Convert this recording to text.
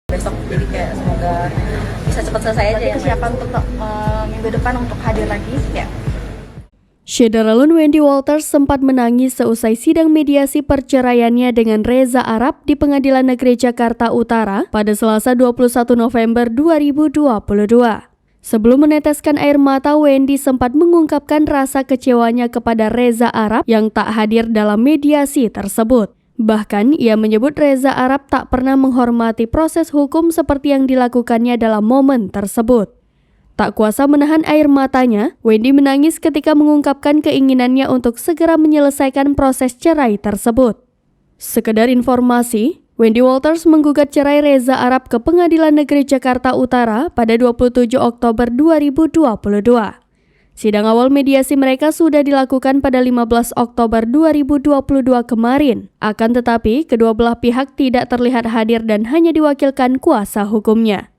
besok. Jadi kayak semoga bisa cepat selesai aja ya. Kesiapan untuk minggu depan untuk hadir lagi ya. Syederalun Wendy Walters sempat menangis seusai sidang mediasi perceraiannya dengan Reza Arab di Pengadilan Negeri Jakarta Utara pada Selasa 21 November 2022. Sebelum meneteskan air mata, Wendy sempat mengungkapkan rasa kecewanya kepada Reza Arab yang tak hadir dalam mediasi tersebut. Bahkan, ia menyebut Reza Arab tak pernah menghormati proses hukum seperti yang dilakukannya dalam momen tersebut. Tak kuasa menahan air matanya, Wendy menangis ketika mengungkapkan keinginannya untuk segera menyelesaikan proses cerai tersebut. Sekedar informasi, Wendy Walters menggugat cerai Reza Arab ke Pengadilan Negeri Jakarta Utara pada 27 Oktober 2022. Sidang awal mediasi mereka sudah dilakukan pada 15 Oktober 2022 kemarin. Akan tetapi, kedua belah pihak tidak terlihat hadir dan hanya diwakilkan kuasa hukumnya.